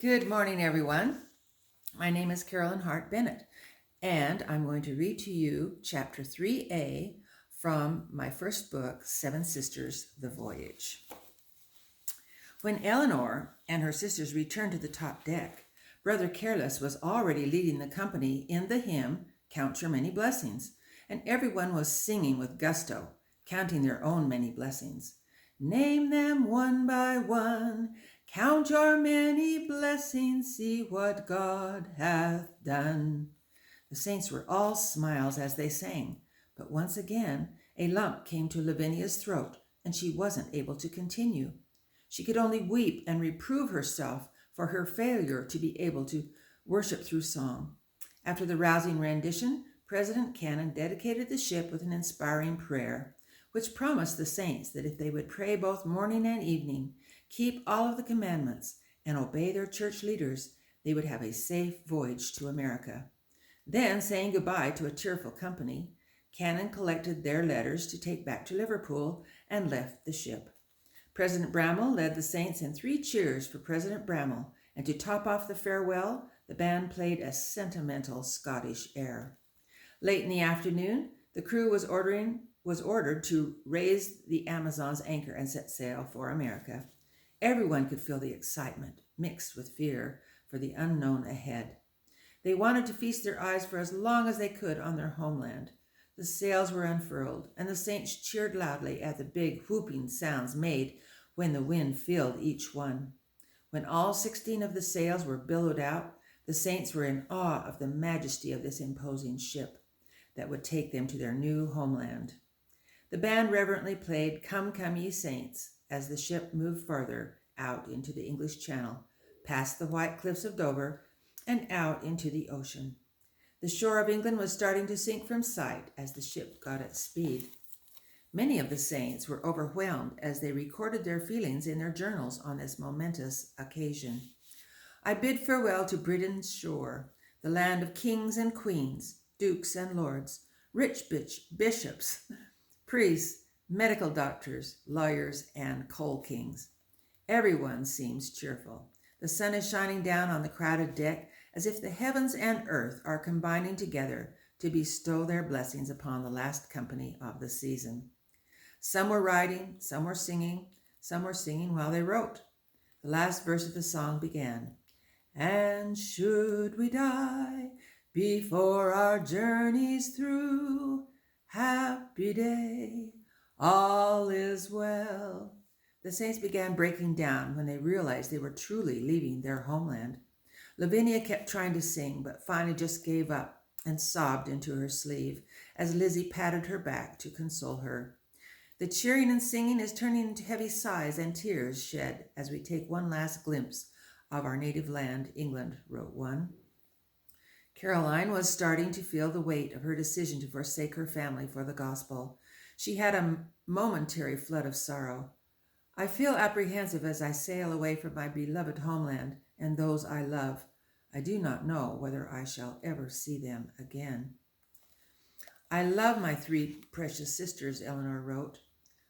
Good morning, everyone. My name is Carolyn Hart Bennett, and I'm going to read to you Chapter 3A from my first book, Seven Sisters, The Voyage. When Eleanor and her sisters returned to the top deck, Brother Careless was already leading the company in the hymn, Count Your Many Blessings, and everyone was singing with gusto, counting their own many blessings. Name them one by one, count your many blessings, see what God hath done. The saints were all smiles as they sang, but once again a lump came to Lavinia's throat, and she wasn't able to continue. She could only weep and reprove herself for her failure to be able to worship through song. After the rousing rendition, President Cannon dedicated the ship with an inspiring prayer, which promised the saints that if they would pray both morning and evening, keep all of the commandments, and obey their church leaders, they would have a safe voyage to America. Then, saying goodbye to a tearful company, Cannon collected their letters to take back to Liverpool and left the ship. President Bramwell led the saints in 3 cheers for President Bramwell, and to top off the farewell, the band played a sentimental Scottish air. Late in the afternoon, the crew was ordered to raise the Amazon's anchor and set sail for America. Everyone could feel the excitement, mixed with fear, for the unknown ahead. They wanted to feast their eyes for as long as they could on their homeland. The sails were unfurled, and the saints cheered loudly at the big whooping sounds made when the wind filled each one. When all 16 of the sails were billowed out, the saints were in awe of the majesty of this imposing ship that would take them to their new homeland. The band reverently played Come, Come, Ye Saints as the ship moved farther out into the English Channel, past the white cliffs of Dover, and out into the ocean. The shore of England was starting to sink from sight as the ship got at speed. Many of the saints were overwhelmed as they recorded their feelings in their journals on this momentous occasion. I bid farewell to Britain's shore, the land of kings and queens, dukes and lords, rich bishops, priests, medical doctors, lawyers, and coal kings. Everyone seems cheerful. The sun is shining down on the crowded deck as if the heavens and earth are combining together to bestow their blessings upon the last company of the season. Some were writing, some were singing while they wrote. The last verse of the song began, "And should we die before our journey's through, happy day, all is well." The saints began breaking down when they realized they were truly leaving their homeland. Lavinia kept trying to sing, but finally just gave up and sobbed into her sleeve as Lizzie patted her back to console her. The cheering and singing is turning into heavy sighs and tears shed as we take one last glimpse of our native land, England, wrote one. Caroline was starting to feel the weight of her decision to forsake her family for the gospel. She had a momentary flood of sorrow. I feel apprehensive as I sail away from my beloved homeland and those I love. I do not know whether I shall ever see them again. I love my 3 precious sisters, Eleanor wrote.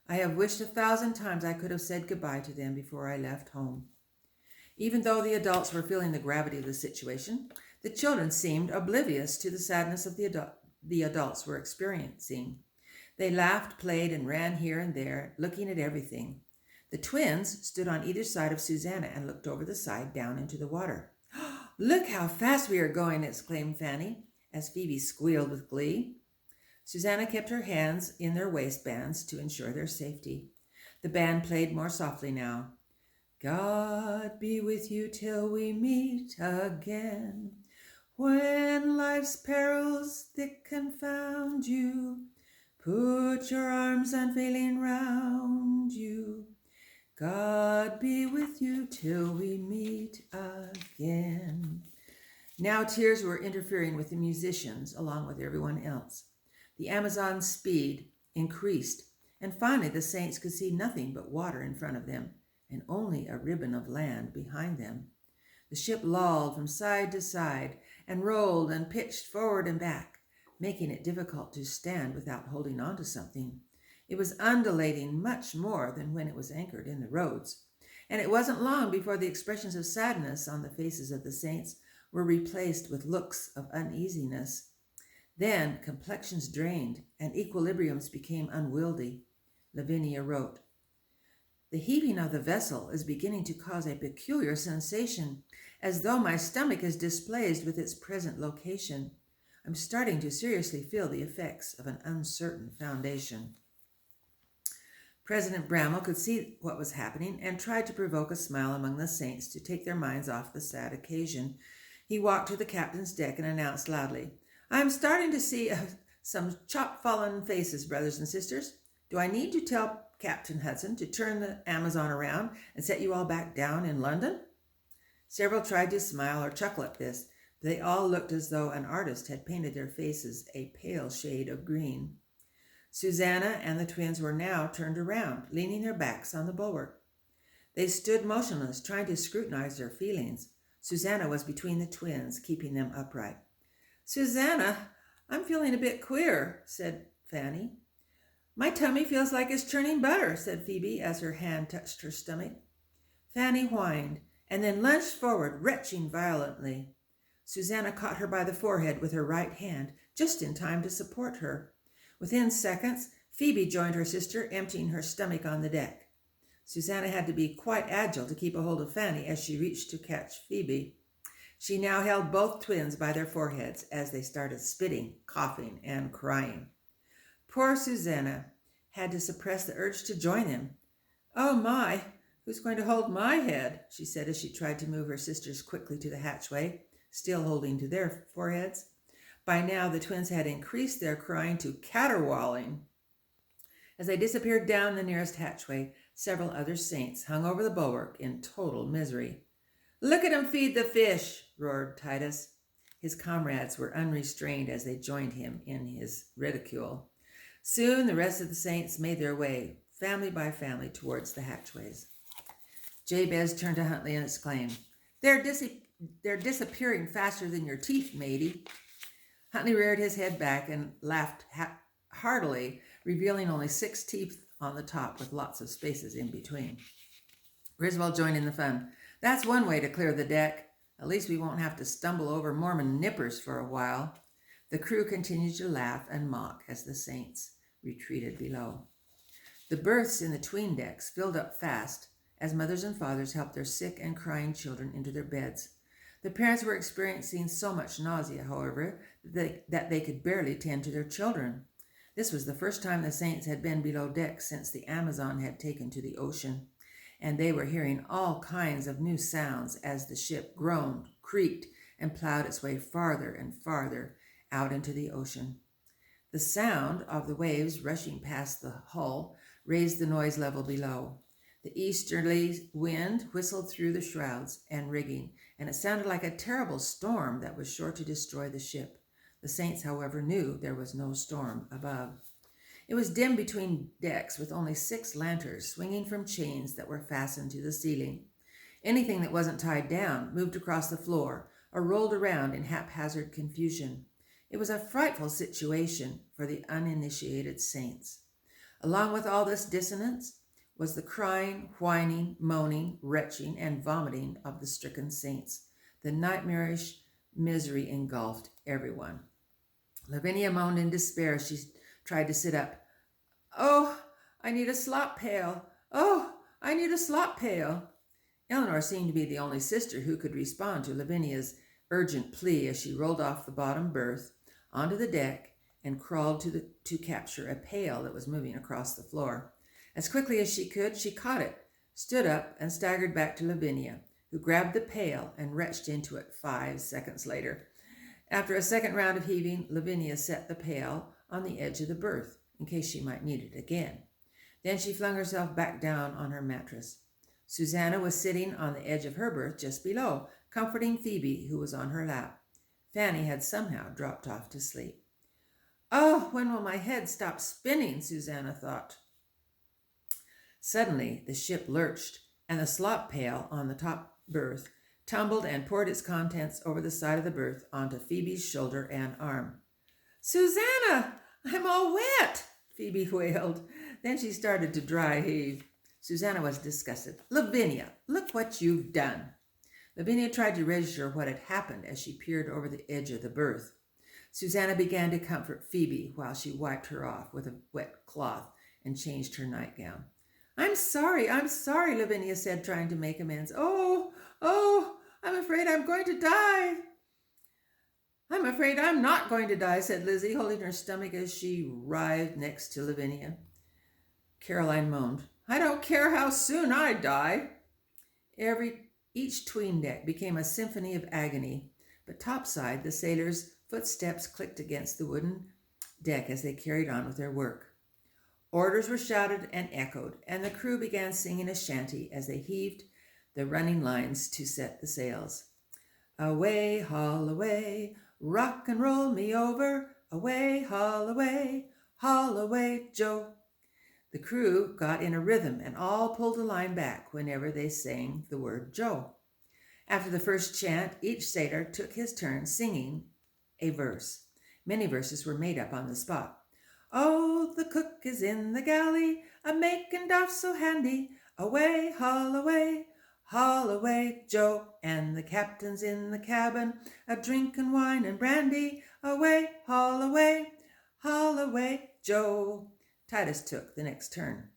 I have wished 1,000 times I could have said goodbye to them before I left home. Even though the adults were feeling the gravity of the situation, the children seemed oblivious to the sadness of the adults were experiencing. They laughed, played, and ran here and there, looking at everything. The twins stood on either side of Susanna and looked over the side down into the water. "Look how fast we are going," exclaimed Fanny, as Phoebe squealed with glee. Susanna kept her hands in their waistbands to ensure their safety. The band played more softly now. "God be with you till we meet again. When life's perils thick confound you, put your arms unfailing round you. God be with you till we meet again." Now tears were interfering with the musicians along with everyone else. The Amazon's speed increased, and finally the saints could see nothing but water in front of them and only a ribbon of land behind them. The ship lolled from side to side and rolled and pitched forward and back, making it difficult to stand without holding on to something. It was undulating much more than when it was anchored in the roads, and it wasn't long before the expressions of sadness on the faces of the saints were replaced with looks of uneasiness. Then complexions drained and equilibriums became unwieldy. Lavinia wrote, "The heaving of the vessel is beginning to cause a peculiar sensation, as though my stomach is displeased with its present location. I'm starting to seriously feel the effects of an uncertain foundation." President Bramwell could see what was happening and tried to provoke a smile among the saints to take their minds off the sad occasion. He walked to the captain's deck and announced loudly, "I'm starting to see some chop-fallen faces, brothers and sisters. Do I need to tell Captain Hudson to turn the Amazon around and set you all back down in London?" Several tried to smile or chuckle at this, but they all looked as though an artist had painted their faces a pale shade of green. Susanna and the twins were now turned around, leaning their backs on the bulwark. They stood motionless, trying to scrutinize their feelings. Susanna was between the twins, keeping them upright. "Susanna, I'm feeling a bit queer," said Fanny. "My tummy feels like it's churning butter," said Phoebe as her hand touched her stomach. Fanny whined and then lunged forward, retching violently. Susanna caught her by the forehead with her right hand, just in time to support her. Within seconds, Phoebe joined her sister, emptying her stomach on the deck. Susanna had to be quite agile to keep a hold of Fanny as she reached to catch Phoebe. She now held both twins by their foreheads as they started spitting, coughing, and crying. Poor Susanna had to suppress the urge to join them. "Oh my, who's going to hold my head?" she said as she tried to move her sisters quickly to the hatchway, still holding to their foreheads. By now, the twins had increased their crying to caterwauling. As they disappeared down the nearest hatchway, several other saints hung over the bulwark in total misery. "Look at 'em feed the fish," roared Titus. His comrades were unrestrained as they joined him in his ridicule. Soon the rest of the saints made their way, family by family, towards the hatchways. Jabez turned to Huntley and exclaimed, They're disappearing faster than your teeth, matey." Huntley reared his head back and laughed heartily, revealing only 6 teeth on the top with lots of spaces in between. Griswold joined in the fun. "That's one way to clear the deck. At least we won't have to stumble over Mormon nippers for a while." The crew continued to laugh and mock as the saints retreated below. The berths in the 'tween decks filled up fast as mothers and fathers helped their sick and crying children into their beds. The parents were experiencing so much nausea, however, that they could barely tend to their children. This was the first time the saints had been below deck since the Amazon had taken to the ocean, and they were hearing all kinds of new sounds as the ship groaned, creaked, and plowed its way farther and farther out into the ocean. The sound of the waves rushing past the hull raised the noise level below. The easterly wind whistled through the shrouds and rigging, and it sounded like a terrible storm that was sure to destroy the ship. The saints, however, knew there was no storm above. It was dim between decks, with only 6 lanterns swinging from chains that were fastened to the ceiling. Anything that wasn't tied down moved across the floor or rolled around in haphazard confusion. It was a frightful situation for the uninitiated saints. Along with all this dissonance was the crying, whining, moaning, retching, and vomiting of the stricken saints. The nightmarish misery engulfed everyone. Lavinia moaned in despair as she tried to sit up. "Oh, I need a slop pail. Oh, I need a slop pail." Eleanor seemed to be the only sister who could respond to Lavinia's urgent plea as she rolled off the bottom berth onto the deck and crawled to capture a pail that was moving across the floor. As quickly as she could, she caught it, stood up, and staggered back to Lavinia, who grabbed the pail and retched into it 5 seconds later. After a second round of heaving, Lavinia set the pail on the edge of the berth, in case she might need it again. Then she flung herself back down on her mattress. Susanna was sitting on the edge of her berth just below, comforting Phoebe, who was on her lap. Fanny had somehow dropped off to sleep. "Oh, when will my head stop spinning?" Susanna thought. Suddenly, the ship lurched, and the slop pail on the top berth tumbled and poured its contents over the side of the berth onto Phoebe's shoulder and arm. "Susanna, I'm all wet," Phoebe wailed. Then she started to dry heave. Susanna was disgusted. Lavinia, look what you've done. Lavinia tried to register what had happened as she peered over the edge of the berth. Susanna began to comfort Phoebe while she wiped her off with a wet cloth and changed her nightgown. I'm sorry, Lavinia said, trying to make amends. Oh, I'm afraid I'm going to die. I'm afraid I'm not going to die, said Lizzie, holding her stomach as she writhed next to Lavinia. Caroline moaned, I don't care how soon I die. Each 'tween deck became a symphony of agony, but topside the sailors' footsteps clicked against the wooden deck as they carried on with their work. Orders were shouted and echoed, and the crew began singing a shanty as they heaved the running lines to set the sails. Away, haul away, rock and roll me over, away, haul away, Joe. The crew got in a rhythm and all pulled the line back whenever they sang the word Joe. After the first chant, each sailor took his turn singing a verse. Many verses were made up on the spot. Oh, the cook is in the galley, a-making duff so handy, away, haul away, Joe, and the captain's in the cabin, a-drinking wine and brandy, away, haul away, Joe. Titus took the next turn.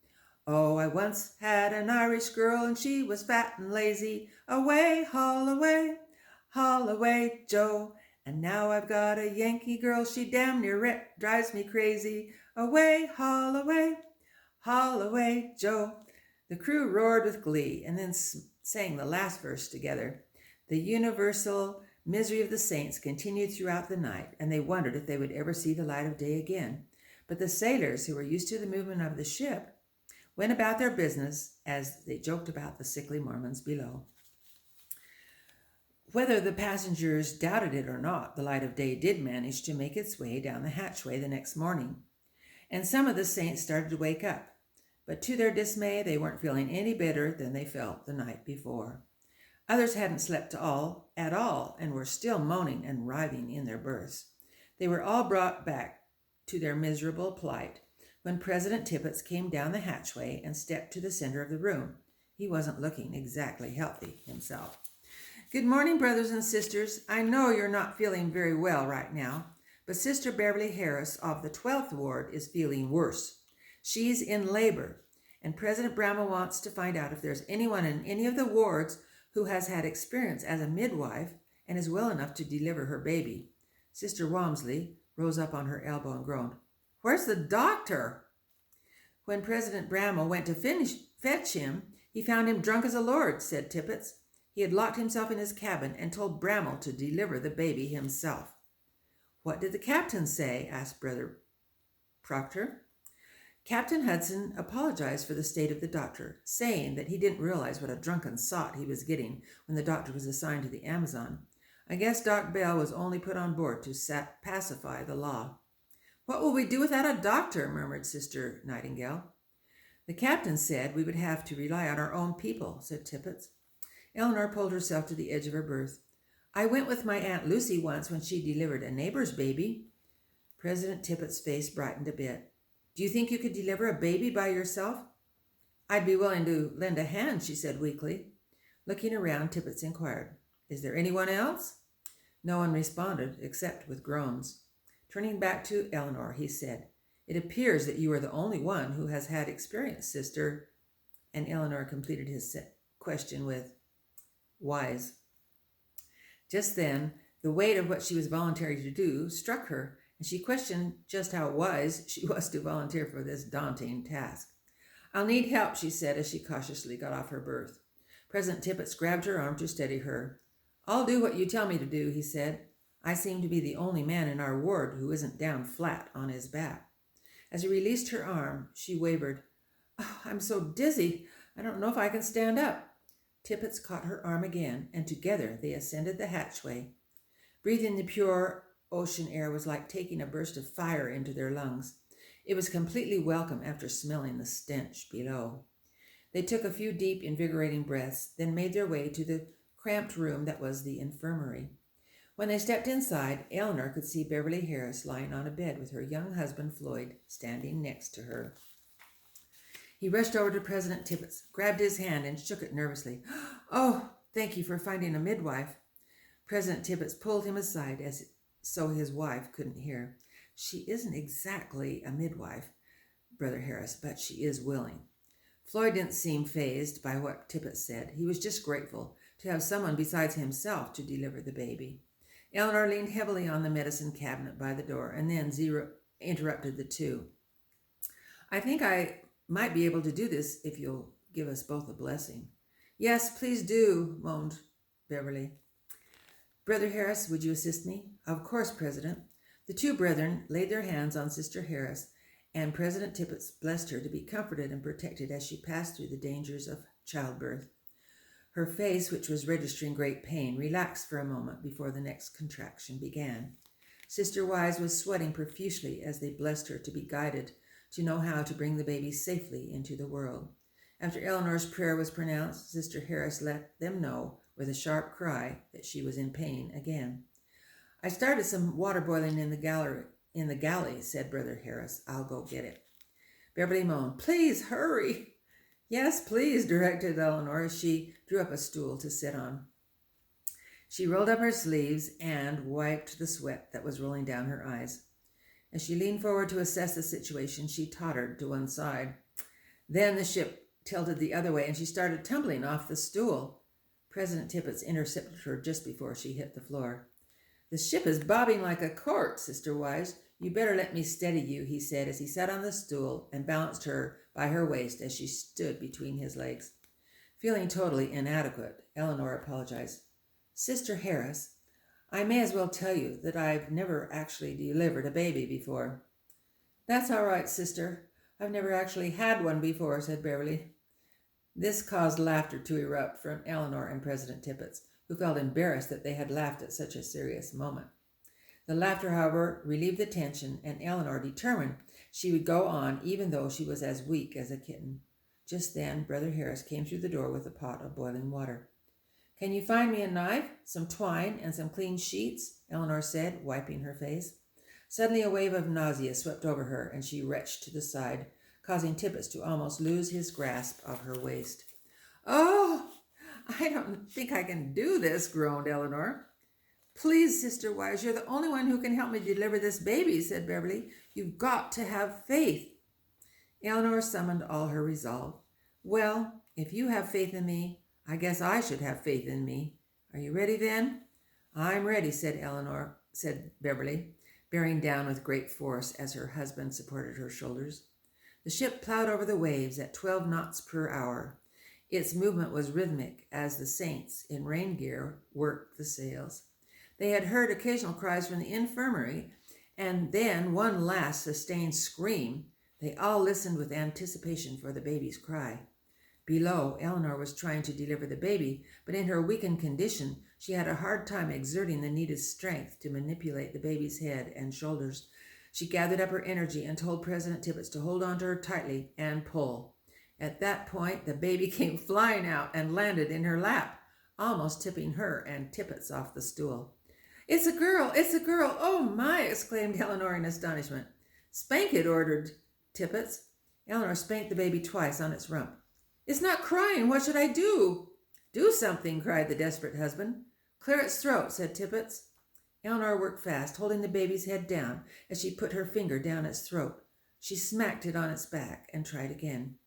Oh, I once had an Irish girl, and she was fat and lazy, away, haul away, Joe. And now I've got a Yankee girl, she damn near drives me crazy, away, haul away, Joe. The crew roared with glee and then sang the last verse together. The universal misery of the saints continued throughout the night, and they wondered if they would ever see the light of day again. But the sailors, who were used to the movement of the ship, went about their business as they joked about the sickly Mormons below. Whether the passengers doubted it or not, the light of day did manage to make its way down the hatchway the next morning, and some of the saints started to wake up. But to their dismay, they weren't feeling any better than they felt the night before. Others hadn't slept at all and were still moaning and writhing in their berths. They were all brought back to their miserable plight when President Tippets came down the hatchway and stepped to the center of the room. He wasn't looking exactly healthy himself. Good morning, brothers and sisters. I know you're not feeling very well right now, but Sister Beverly Harris of the 12th Ward is feeling worse. She's in labor, and President Bramwell wants to find out if there's anyone in any of the wards who has had experience as a midwife and is well enough to deliver her baby. Sister Walmsley rose up on her elbow and groaned, Where's the doctor? When President Bramwell went to fetch him, he found him drunk as a lord, said Tippets. He had locked himself in his cabin and told Bramwell to deliver the baby himself. What did the captain say? Asked Brother Proctor. Captain Hudson apologized for the state of the doctor, saying that he didn't realize what a drunken sot he was getting when the doctor was assigned to the Amazon. I guess Doc Bell was only put on board to pacify the law. What will we do without a doctor? Murmured Sister Nightingale. The captain said we would have to rely on our own people, said Tippets. Eleanor pulled herself to the edge of her berth. I went with my Aunt Lucy once when she delivered a neighbor's baby. President Tippets' face brightened a bit. Do you think you could deliver a baby by yourself? I'd be willing to lend a hand, she said weakly. Looking around, Tippets inquired, Is there anyone else? No one responded, except with groans. Turning back to Eleanor, he said, It appears that you are the only one who has had experience, sister. And Eleanor completed his question with, Wise. Just then, the weight of what she was volunteering to do struck her, and she questioned just how wise she was to volunteer for this daunting task. I'll need help, she said as she cautiously got off her berth. President Tippets grabbed her arm to steady her. I'll do what you tell me to do, he said. I seem to be the only man in our ward who isn't down flat on his back. As he released her arm, she wavered. Oh, I'm so dizzy. I don't know if I can stand up. Tippets caught her arm again, and together they ascended the hatchway. Breathing the pure ocean air was like taking a burst of fire into their lungs. It was completely welcome after smelling the stench below. They took a few deep, invigorating breaths, then made their way to the cramped room that was the infirmary. When they stepped inside, Eleanor could see Beverly Harris lying on a bed with her young husband, Floyd, standing next to her. He rushed over to President Tippets, grabbed his hand, and shook it nervously. "Oh, thank you for finding a midwife." President Tippets pulled him aside so his wife couldn't hear. "She isn't exactly a midwife, Brother Harris, but she is willing." Floyd didn't seem fazed by what Tippett said. He was just grateful to have someone besides himself to deliver the baby. Eleanor leaned heavily on the medicine cabinet by the door, and then interrupted the two. "I think I might be able to do this if you'll give us both a blessing." "Yes, please do," moaned Beverly. "Brother Harris, would you assist me?" "Of course, President." The two brethren laid their hands on Sister Harris, and President Tippets blessed her to be comforted and protected as she passed through the dangers of childbirth. Her face, which was registering great pain, relaxed for a moment before the next contraction began. Sister Wise was sweating profusely as they blessed her to be guided to know how to bring the baby safely into the world. After Eleanor's prayer was pronounced, Sister Harris let them know with a sharp cry that she was in pain again. "I started some water boiling in the galley," said Brother Harris. "I'll go get it." Beverly moaned, "Please hurry." "Yes, please," directed Eleanor as she drew up a stool to sit on. She rolled up her sleeves and wiped the sweat that was rolling down her eyes. As she leaned forward to assess the situation, she tottered to one side. Then the ship tilted the other way and she started tumbling off the stool. President Tippets intercepted her just before she hit the floor. "The ship is bobbing like a cork, Sister Wise. You better let me steady you," he said as he sat on the stool and balanced her by her waist as she stood between his legs. Feeling totally inadequate, Eleanor apologized. "Sister Harris, I may as well tell you that I've never actually delivered a baby before." "That's all right, sister. I've never actually had one before," said Beverly. This caused laughter to erupt from Eleanor and President Tippets, who felt embarrassed that they had laughed at such a serious moment. The laughter, however, relieved the tension, and Eleanor determined she would go on even though she was as weak as a kitten. Just then, Brother Harris came through the door with a pot of boiling water. "Can you find me a knife, some twine, and some clean sheets?" Eleanor said, wiping her face. Suddenly a wave of nausea swept over her, and she retched to the side, causing Tippets to almost lose his grasp of her waist. "Oh, I don't think I can do this," groaned Eleanor. "Please, Sister Wise, you're the only one who can help me deliver this baby," said Beverly. "You've got to have faith." Eleanor summoned all her resolve. "Well, if you have faith in me, I guess I should have faith in me. Are you ready then?" "I'm ready," said Beverly, bearing down with great force as her husband supported her shoulders. The ship plowed over the waves at 12 knots per hour. Its movement was rhythmic as the saints in rain gear worked the sails. They had heard occasional cries from the infirmary, and then one last sustained scream. They all listened with anticipation for the baby's cry. Below, Eleanor was trying to deliver the baby, but in her weakened condition, she had a hard time exerting the needed strength to manipulate the baby's head and shoulders. She gathered up her energy and told President Tippets to hold on to her tightly and pull. At that point, the baby came flying out and landed in her lap, almost tipping her and Tippets off the stool. "It's a girl! It's a girl! Oh my!" exclaimed Eleanor in astonishment. "Spank it," ordered Tippets. Eleanor spanked the baby twice on its rump. "It's not crying. What should I do?" "Do something," cried the desperate husband. "Clear its throat," said Tippets. Eleanor worked fast, holding the baby's head down as she put her finger down its throat. She smacked it on its back and tried again.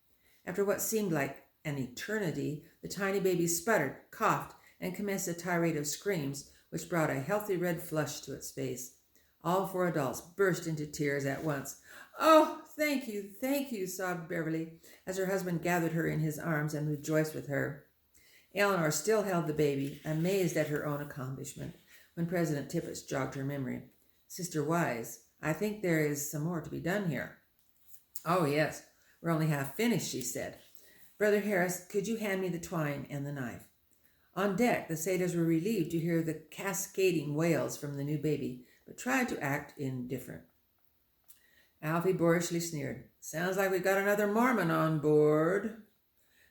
After what seemed like an eternity, the tiny baby sputtered, coughed, and commenced a tirade of screams, which brought a healthy red flush to its face. All four adults burst into tears at once. "Oh, thank you," sobbed Beverly, as her husband gathered her in his arms and rejoiced with her. Eleanor still held the baby, amazed at her own accomplishment, when President Tippets jogged her memory. "Sister Wise, I think there is some more to be done here." "Oh, yes. We're only half finished," she said. "Brother Harris, could you hand me the twine and the knife?" On deck, the sailors were relieved to hear the cascading wails from the new baby, but tried to act indifferent. Alfie boorishly sneered. "Sounds like we've got another Mormon on board."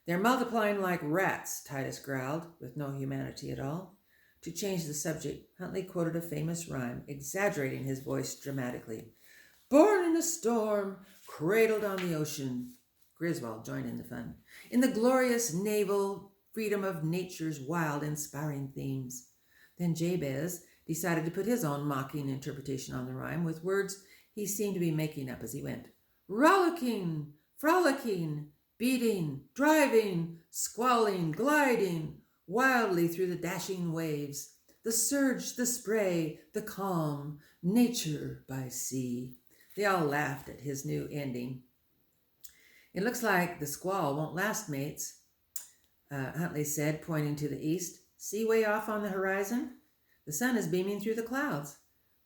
"They're multiplying like rats," Titus growled, with no humanity at all. To change the subject, Huntley quoted a famous rhyme, exaggerating his voice dramatically. "Born in a storm, cradled on the ocean, Griswold joined in the fun. In the glorious naval freedom of nature's wild, inspiring themes. Then Jabez decided to put his own mocking interpretation on the rhyme with words he seemed to be making up as he went. Rollicking, frolicking, beating, driving, squalling, gliding, wildly through the dashing waves, the surge, the spray, the calm, nature by sea. They all laughed at his new ending. It looks like the squall won't last, mates, Huntley said, pointing to the east. See way off on the horizon? The sun is beaming through the clouds.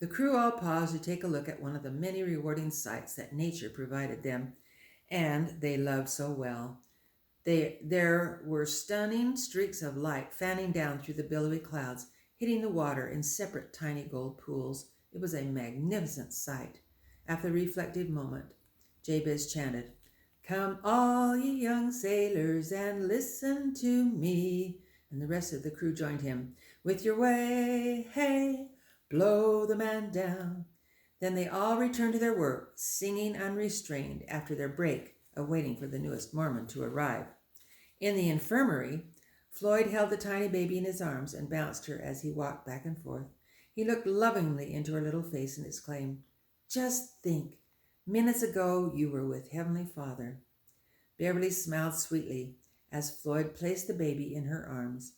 The crew all paused to take a look at one of the many rewarding sights that nature provided them, and they loved so well. There were stunning streaks of light fanning down through the billowy clouds, hitting the water in separate tiny gold pools. It was a magnificent sight. After a reflective moment, Jabez chanted, Come all ye young sailors and listen to me. And the rest of the crew joined him. With your way, hey, blow the man down. Then they all returned to their work, singing unrestrained after their break of waiting for the newest Mormon to arrive. In the infirmary, Floyd held the tiny baby in his arms and bounced her as he walked back and forth. He looked lovingly into her little face and exclaimed, Just think, minutes ago you were with Heavenly Father. Beverly smiled sweetly as Floyd placed the baby in her arms.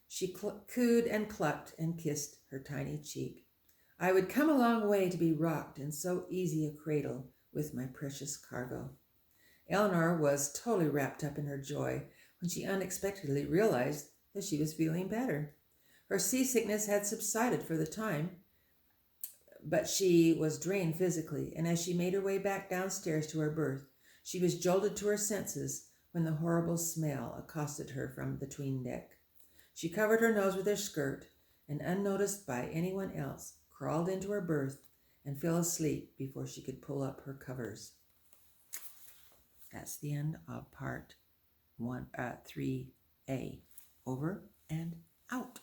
She cooed and clucked and kissed her tiny cheek. I would come a long way to be rocked in so easy a cradle with my precious cargo. Eleanor was totally wrapped up in her joy when she unexpectedly realized that she was feeling better. Her seasickness had subsided for the time, but she was drained physically, and as she made her way back downstairs to her berth, she was jolted to her senses when the horrible smell accosted her from the 'tween deck. She covered her nose with her skirt and, unnoticed by anyone else, crawled into her berth and fell asleep before she could pull up her covers. That's the end of part 3A. Over and out.